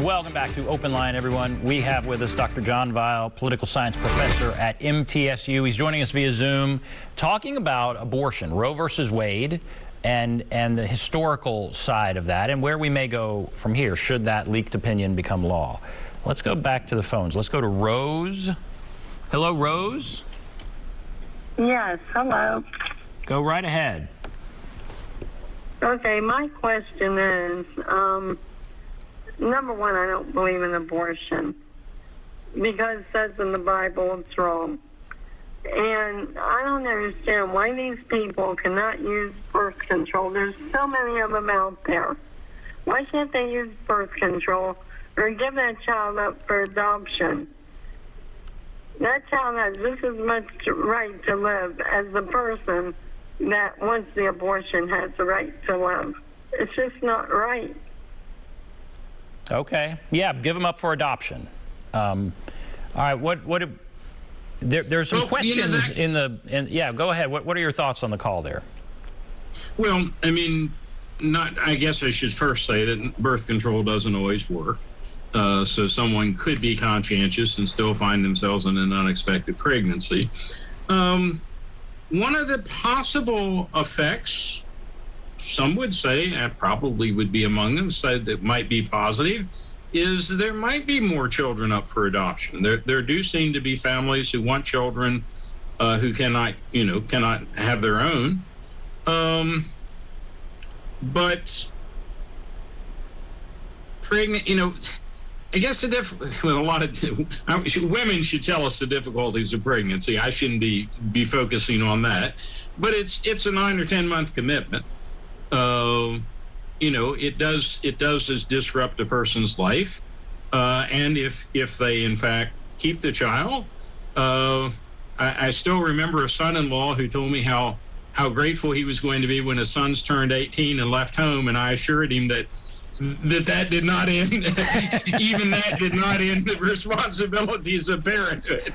Welcome back to OpenLine, everyone. We have with us Dr. John Weil, political science professor at MTSU. He's joining us via Zoom, talking about abortion, Roe versus Wade, and the historical side of that, and where we may go from here, should that leaked opinion become law. Let's go back to the phones. Let's go to Rose. Hello, Rose? Yes, hello. Go right ahead. Okay, my question is, number one, I don't believe in abortion because it says in the Bible it's wrong. And I don't understand why these people cannot use birth control. There's so many of them out there. Why can't they use birth control or give that child up for adoption? That child has just as much right to live as the person that wants the abortion has the right to live. It's just not right. Okay. Yeah, give them up for adoption. All right. There's some questions yeah, go ahead. What are your thoughts on the call there? Well, I mean, I guess I should first say that birth control doesn't always work. So someone could be conscientious and still find themselves in an unexpected pregnancy. One of the possible effects, some would say, I probably would be among them, say that might be positive, is there might be more children up for adoption. There do seem to be families who want children who cannot have their own. But pregnant, I guess women should tell us the difficulties of pregnancy. I shouldn't be focusing on that, but it's a 9 or 10 month commitment. It does disrupt a person's life, and if they in fact keep the child, I still remember a son-in-law who told me how grateful he was going to be when his sons turned 18 and left home, and I assured him that did not end, even that did not end the responsibilities of parenthood.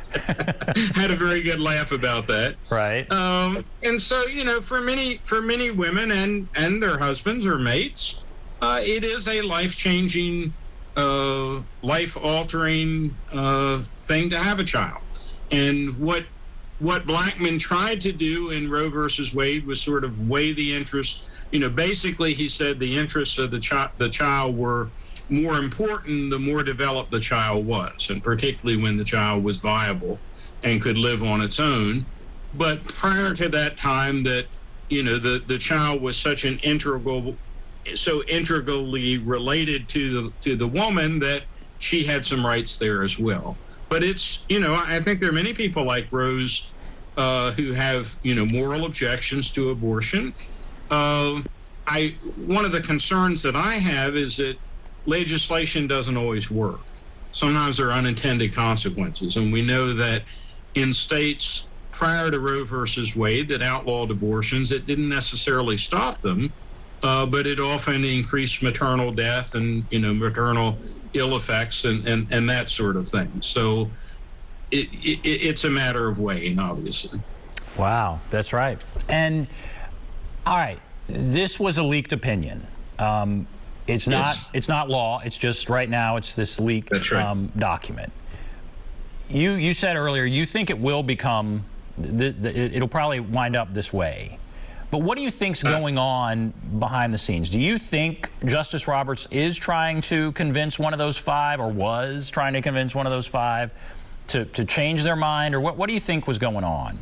Had a very good laugh about that. Right. And so, for many women and their husbands or mates, it is a life-changing, life-altering thing to have a child. And what Blackmun tried to do in Roe versus Wade was sort of weigh the interests. Basically, he said the interests of the child were more important the more developed the child was, and particularly when the child was viable and could live on its own. But prior to that time, that the child was so integrally related to the woman that she had some rights there as well. But it's I think there are many people like Rose who have moral objections to abortion. One of the concerns that I have is that legislation doesn't always work. Sometimes there are unintended consequences, and we know that in states prior to Roe versus Wade that outlawed abortions, it didn't necessarily stop them, but it often increased maternal death and maternal ill effects and that sort of thing. So it's a matter of weighing, obviously. Wow, that's right. And all right, this was a leaked opinion. It's not law. It's just right now it's this leaked document. You said earlier you think it will become it'll probably wind up this way. But what do you think's going on behind the scenes? Do you think Justice Roberts is trying to convince one of those five, or was trying to convince one of those five to change their mind, or what do you think was going on?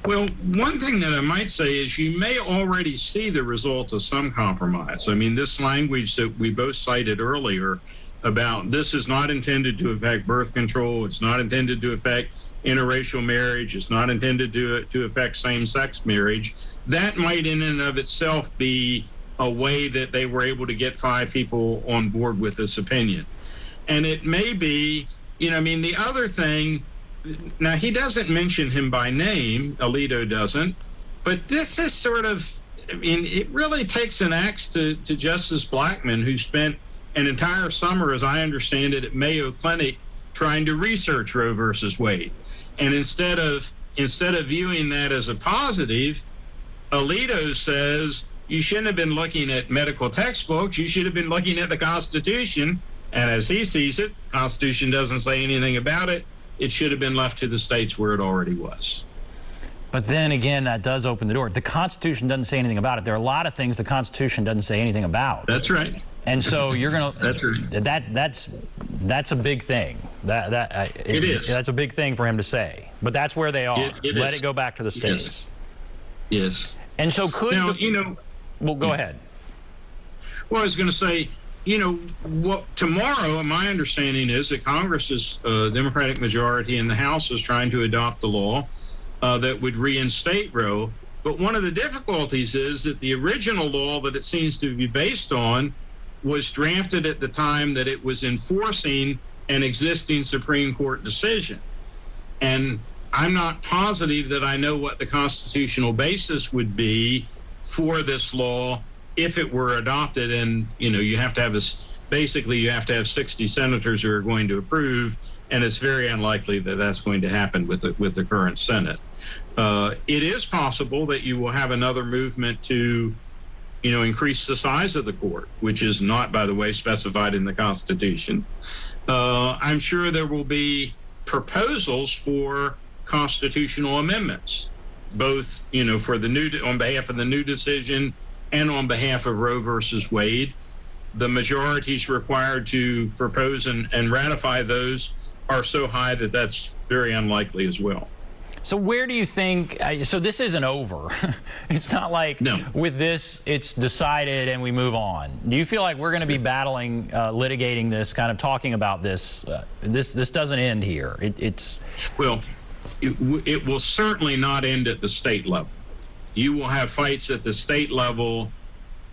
Well, one thing that I might say is you may already see the result of some compromise. I mean, this language that we both cited earlier about this is not intended to affect birth control, it's not intended to affect interracial marriage, it's not intended to affect same-sex marriage, that might in and of itself be a way that they were able to get 5 people on board with this opinion. And it may be, the other thing, now, he doesn't mention him by name, Alito doesn't, but this is sort of, it really takes an axe to Justice Blackmun, who spent an entire summer, as I understand it, at Mayo Clinic trying to research Roe versus Wade. And instead of viewing that as a positive, Alito says you shouldn't have been looking at medical textbooks, you should have been looking at the Constitution And as he sees it, the Constitution doesn't say anything about it. It should have been left to the states where it already was. But then again, that does open the door. The Constitution doesn't say anything about it. There are a lot of things the Constitution doesn't say anything about. That's right. And so you're going to. That's right. That's a big thing. It is. That's a big thing for him to say. But that's where they are. Let it go back to the states. Yes. And so could now, well, go ahead. Well, I was going to say, what tomorrow, my understanding is that Congress's Democratic majority in the House is trying to adopt a law that would reinstate Roe. But one of the difficulties is that the original law that it seems to be based on was drafted at the time that it was enforcing an existing Supreme Court decision. And I'm not positive that I know what the constitutional basis would be for this law if it were adopted. And, you have to have this, basically you have to have 60 senators who are going to approve, and it's very unlikely that that's going to happen with the current Senate. It is possible that you will have another movement to increase the size of the court, which is not, by the way, specified in the Constitution. I'm sure there will be proposals for constitutional amendments, both, for on behalf of the new decision and on behalf of Roe versus Wade. The majorities required to propose and ratify those are so high that that's very unlikely as well. So where do you think, so this isn't over. It's not like with this, it's decided and we move on. Do you feel like we're going to be battling, litigating this, kind of talking about this? This doesn't end here. Well, it will certainly not end at the state level. You will have fights at the state level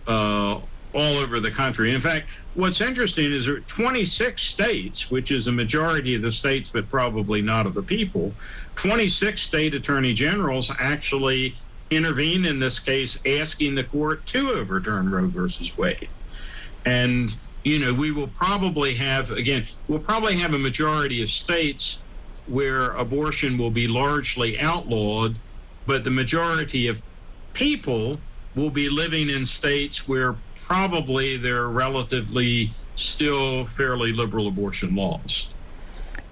all over the country. In fact, what's interesting is there are 26 states, which is a majority of the states, but probably not of the people. 26 state attorney generals actually intervened in this case, asking the court to overturn Roe versus Wade. And, we will probably have, we'll probably have a majority of states where abortion will be largely outlawed, but the majority of people will be living in states where probably there are relatively still fairly liberal abortion laws.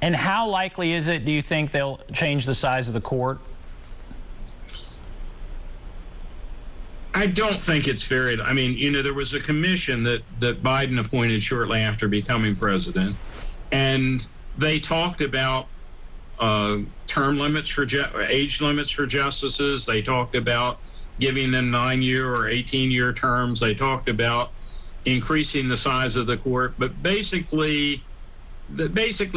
And how likely is it, do you think, they'll change the size of the court? I don't think it's very, there was a commission that Biden appointed shortly after becoming president, and they talked about term limits for age limits for justices. They talked about giving them 9-year or 18-year terms. They talked about increasing the size of the court, but basically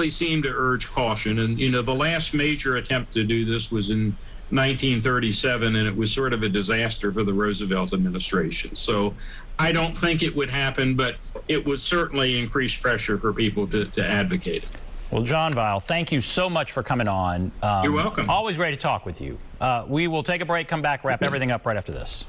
seemed to urge caution. And, the last major attempt to do this was in 1937, and it was sort of a disaster for the Roosevelt administration. So I don't think it would happen, but it would certainly increase pressure for people to advocate it. Well, John Weil, thank you so much for coming on. You're welcome. Always ready to talk with you. We will take a break, come back, wrap everything up right after this.